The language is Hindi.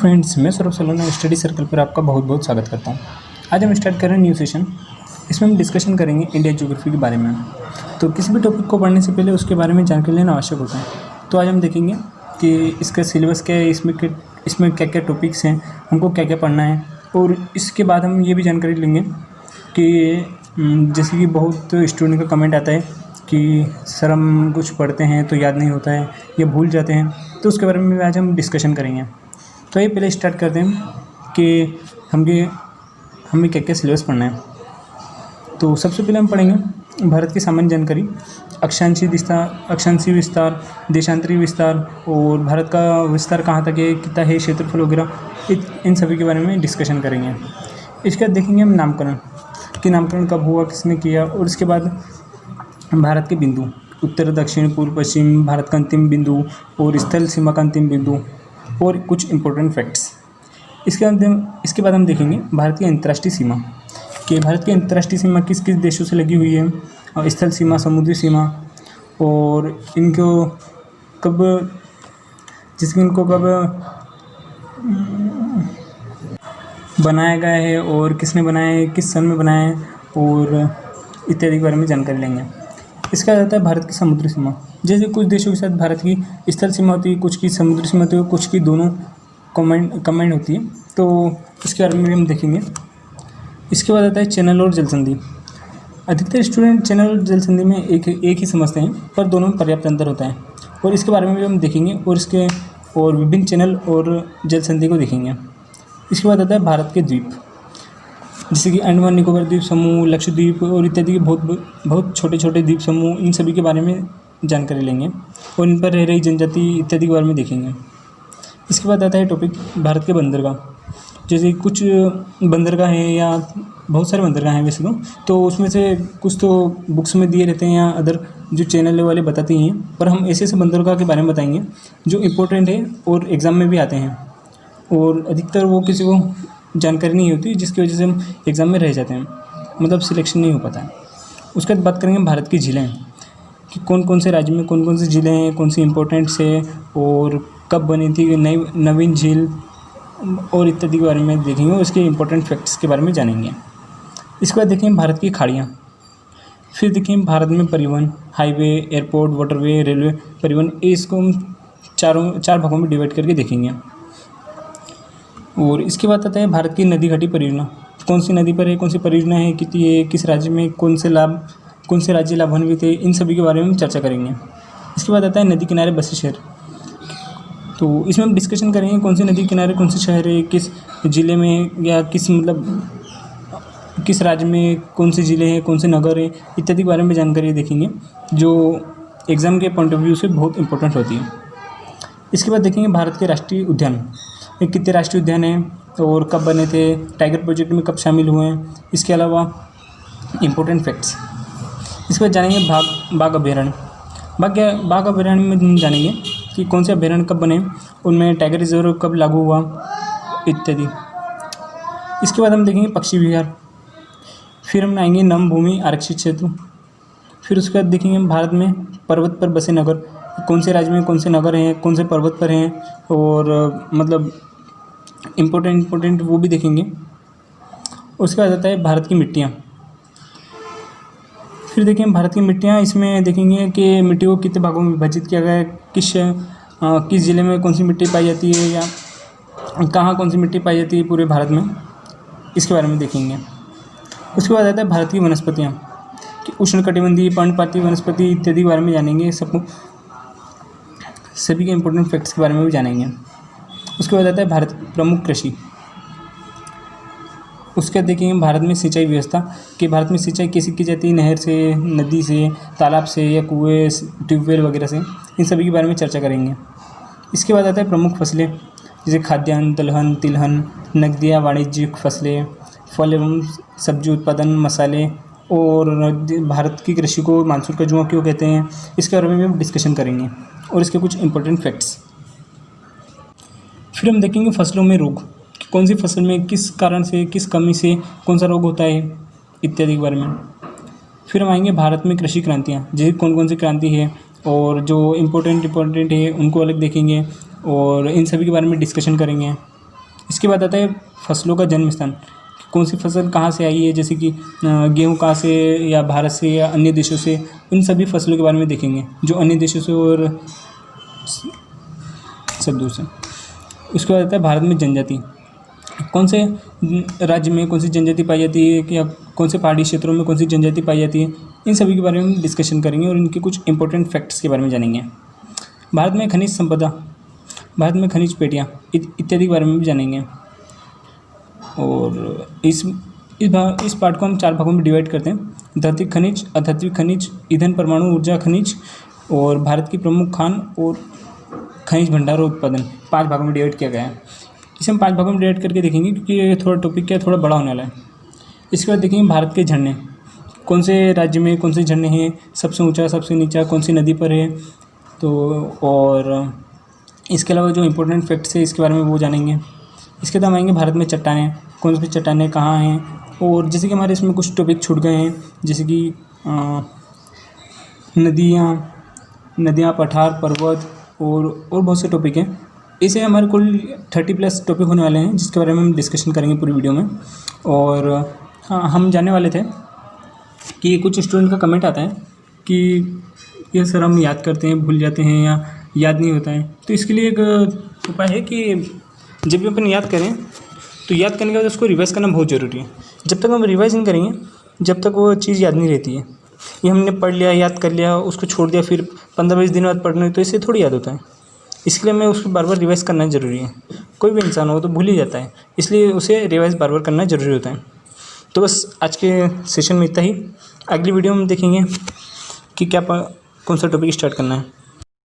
फ्रेंड्स, मैं सौरभ सलोना स्टडी सर्कल पर आपका बहुत बहुत स्वागत करता हूँ। आज हम स्टार्ट कर रहे हैं न्यू सेशन। इसमें हम डिस्कशन करेंगे इंडिया ज्योग्राफी के बारे में। तो किसी भी टॉपिक को पढ़ने से पहले उसके बारे में जानकारी लेना आवश्यक होता है। तो आज हम देखेंगे कि इसका सिलेबस क्या है, इसमें क्या क्या टॉपिक्स हैं, हमको क्या क्या पढ़ना है। और इसके बाद हम ये भी जानकारी लेंगे कि जैसे कि बहुत स्टूडेंट का कमेंट आता है कि सर हम कुछ पढ़ते हैं तो याद नहीं होता है या भूल जाते हैं, तो उसके बारे में आज हम डिस्कशन करेंगे। तो ये पहले स्टार्ट करते हैं कि हमें क्या क्या सिलेबस पढ़ना है। तो सबसे पहले हम पढ़ेंगे भारत की सामान्य जानकारी, अक्षांशीय विस्तार, देशांतरीय विस्तार और भारत का विस्तार कहाँ तक है, कितना है, क्षेत्रफल वगैरह, इन सभी के बारे में डिस्कशन करेंगे। इसके बाद देखेंगे हम नामकरण कि नामकरण कब हुआ, किसने किया। और इसके बाद भारत के बिंदु, उत्तर, दक्षिण, पूर्व, पश्चिम, भारत का अंतिम बिंदु और स्थल सीमा का अंतिम बिंदु और कुछ इंपॉर्टेंट फैक्ट्स। इसके बाद हम देखेंगे भारत की अंतर्राष्ट्रीय सीमा कि भारत की अंतर्राष्ट्रीय सीमा किस किस देशों से लगी हुई है, और स्थल सीमा, समुद्री सीमा, और इनको कब बनाया गया है और किसने बनाया है, किस सन में बनाया है, और इत्यादि के बारे में जानकारी लेंगे। इसका आता है भारत की समुद्री सीमा। जैसे कुछ देशों के साथ भारत की स्थल सीमा होती है, कुछ की समुद्री सीमा होती है, कुछ की दोनों कमांड होती है। तो इसके बारे में भी हम देखेंगे। इसके बाद आता है चैनल और जल संधि। अधिकतर स्टूडेंट चैनल और जल संधि में एक ही समझते हैं, पर दोनों में पर्याप्त अंतर होता है, और इसके बारे में भी हम देखेंगे और विभिन्न चैनल और जल संधि को देखेंगे। इसके बाद आता है भारत के द्वीप, जैसे कि अंडमान निकोबार द्वीप समूह, लक्षद्वीप और इत्यादि के बहुत छोटे छोटे द्वीप समूह, इन सभी के बारे में जानकारी लेंगे और इन पर रह रही जनजाति इत्यादि के बारे में देखेंगे। इसके बाद आता है टॉपिक भारत के बंदरगाह। जैसे कुछ बंदरगाह हैं या बहुत सारे बंदरगाह हैं वैसे तो उसमें से कुछ तो बुक्स में दिए रहते हैं या अदर जो चैनल वाले बताते हैं, पर हम ऐसे ऐसे बंदरगाह के बारे में बताएंगे जो इम्पोर्टेंट है और एग्ज़ाम में भी आते हैं, और अधिकतर वो किसी को जानकारी नहीं होती, जिसकी वजह से हम एग्ज़ाम में रह जाते हैं, मतलब सिलेक्शन नहीं हो पाता है। उसके बाद बात करेंगे भारत की झीलें कि कौन कौन से राज्य में कौन कौन सी झीलें हैं, कौन सी इम्पोर्टेंट्स है और कब बनी थी नवीन झील, और इत्यादि के बारे में देखेंगे और इसके इम्पोर्टेंट फैक्ट्स के बारे में जानेंगे। इसके बाद देखेंगे भारत की खाड़ियाँ। फिर देखेंगे भारत में परिवहन, हाईवे, एयरपोर्ट, वाटरवे, रेलवे परिवहन, इसको हम चार भागों में डिवाइड करके देखेंगे। और इसके बाद आता है भारत की नदी घाटी परियोजना, कौन सी नदी पर है, कौन सी परियोजना है, कितनी है, किस राज्य में, कौन से राज्य लाभान्वित है, इन सभी के बारे में हम चर्चा करेंगे। इसके बाद आता है नदी किनारे बसे शहर। तो इसमें हम डिस्कशन करेंगे कौन सी नदी किनारे कौन से शहर है, किस ज़िले में या किस राज्य में कौन से ज़िले हैं, कौन से नगर हैं, इत्यादि के बारे में जानकारी देखेंगे जो एग्ज़ाम के पॉइंट ऑफ व्यू से बहुत इंपॉर्टेंट होती है। इसके बाद देखेंगे भारत के राष्ट्रीय उद्यान, कितने राष्ट्रीय उद्यान हैं और कब बने थे, टाइगर प्रोजेक्ट में कब शामिल हुए हैं, इसके अलावा इम्पोर्टेंट फैक्ट्स। इसके बाद जानेंगे बाघ अभ्यारण्य। बाघ अभ्यारण्य में हम जानेंगे कि कौन से अभ्यारण्य कब बने, उनमें टाइगर रिजर्व कब लागू हुआ, इत्यादि। इसके बाद हम देखेंगे पक्षी विहार। फिर हम आएंगे नम भूमि आरक्षित क्षेत्र। फिर उसके बाद देखेंगे भारत में पर्वत पर बसे नगर, कौन से राज्य में कौन से नगर हैं, कौन से पर्वत पर हैं, और मतलब इम्पोर्टेंट वो भी देखेंगे। उसके बाद आता है भारत की मिट्टियाँ। फिर देखेंगे भारत की मिट्टियाँ, इसमें देखेंगे कि मिट्टी को कितने भागों में विभाजित किया गया है, किस ज़िले में कौन सी मिट्टी पाई जाती है या कहाँ कौन सी मिट्टी पाई जाती है पूरे भारत में, इसके बारे में देखेंगे। उसके बाद आता है भारत की वनस्पतियाँ कि उष्णकटिबंधीय, पर्णपाती वनस्पति इत्यादि के बारे में जानेंगे, सभी के इम्पोर्टेंट फैक्ट्स के बारे में भी जानेंगे। उसके बाद आता है भारत प्रमुख कृषि। उसके बाद देखेंगे भारत में सिंचाई व्यवस्था कि भारत में सिंचाई कैसे की जाती है, नहर से, नदी से, तालाब से या कुएँ, ट्यूबवेल वगैरह से, इन सभी के बारे में चर्चा करेंगे। इसके बाद आता है प्रमुख फसलें, जैसे खाद्यान्न, दलहन, तिलहन, नकदिया, वाणिज्यिक फसलें, फल एवं सब्जी उत्पादन, मसाले, और भारत की कृषि को मानसून का जुआ क्यों कहते हैं, इसके बारे में भी हम डिस्कशन करेंगे और इसके कुछ इंपॉर्टेंट फैक्ट्स। फिर हम देखेंगे फसलों में रोग, कौन सी फसल में किस कारण से, किस कमी से कौन सा रोग होता है, इत्यादि के बारे में। फिर हम आएंगे भारत में कृषि क्रांतियाँ, जैसे कौन कौन सी क्रांति है और जो इम्पोर्टेंट है उनको अलग देखेंगे और इन सभी के बारे में डिस्कशन करेंगे। इसके बाद आता है फसलों का जन्म स्थान, कौन सी फसल कहाँ से आई है, जैसे कि गेहूँ कहाँ से, या भारत से या अन्य देशों से, इन सभी फसलों के बारे में देखेंगे जो अन्य देशों से और सब दूर से। उसके बाद आता है भारत में जनजाति, कौन से राज्य में कौन सी जनजाति पाई जाती है, या कौन से पहाड़ी क्षेत्रों में कौन सी जनजाति पाई जाती है, इन सभी के बारे में डिस्कशन करेंगे और इनके कुछ इंपॉर्टेंट फैक्ट्स के बारे में जानेंगे। भारत में खनिज संपदा, भारत में खनिज पेटियाँ इत्यादि के बारे में भी जानेंगे। और इस पार्ट को हम 4 भागों में डिवाइड करते हैं, धात्विक खनिज, अधात्विक खनिज, ईंधन, परमाणु ऊर्जा खनिज, और भारत की प्रमुख खान और खनिज भंडार और उत्पादन, 5 भागों में डिवाइड किया गया है। इसे हम 5 भागों में डिवाइड करके देखेंगे क्योंकि ये थोड़ा टॉपिक क्या थोड़ा बड़ा होने वाला है। इसके बाद देखेंगे भारत के झरने, कौन से राज्य में कौन से झरने हैं, सबसे ऊंचा सबसे नीचा कौन सी नदी पर है, तो और इसके अलावा जो इम्पोर्टेंट फैक्ट्स है इसके बारे में वो जानेंगे। इसके बाद हम आएंगे भारत में चट्टानें, कौन सी चट्टानें कहाँ हैं, और जैसे कि हमारे इसमें कुछ टॉपिक छूट गए हैं, जैसे कि नदियाँ, पठार, पर्वत और बहुत से टॉपिक हैं। इसे हमारे कुल 30+ टॉपिक होने वाले हैं जिसके बारे में हम डिस्कशन करेंगे पूरी वीडियो में। और हाँ, हम जानने वाले थे कि कुछ स्टूडेंट का कमेंट आता है कि ये सर हम याद करते हैं भूल जाते हैं या याद नहीं होता है। तो इसके लिए एक उपाय है कि जब भी अपन याद करें तो याद करने के बाद उसको रिवाइज़ करना बहुत ज़रूरी है। जब तक हम रिवाइज़ नहीं करेंगे जब तक वो चीज़ याद नहीं रहती है। ये हमने पढ़ लिया, याद कर लिया, उसको छोड़ दिया, फिर 15-20 दिन बाद पढ़ना, तो इससे थोड़ी याद होता है। इसके लिए हमें उसको बार बार रिवाइज़ करना ज़रूरी है। कोई भी इंसान हो तो भूल ही जाता है, इसलिए उसे रिवाइज़ बार बार करना ज़रूरी होता है। तो बस आज के सेशन में इतना ही। अगली वीडियो में देखेंगे कि कौन सा टॉपिक स्टार्ट करना है।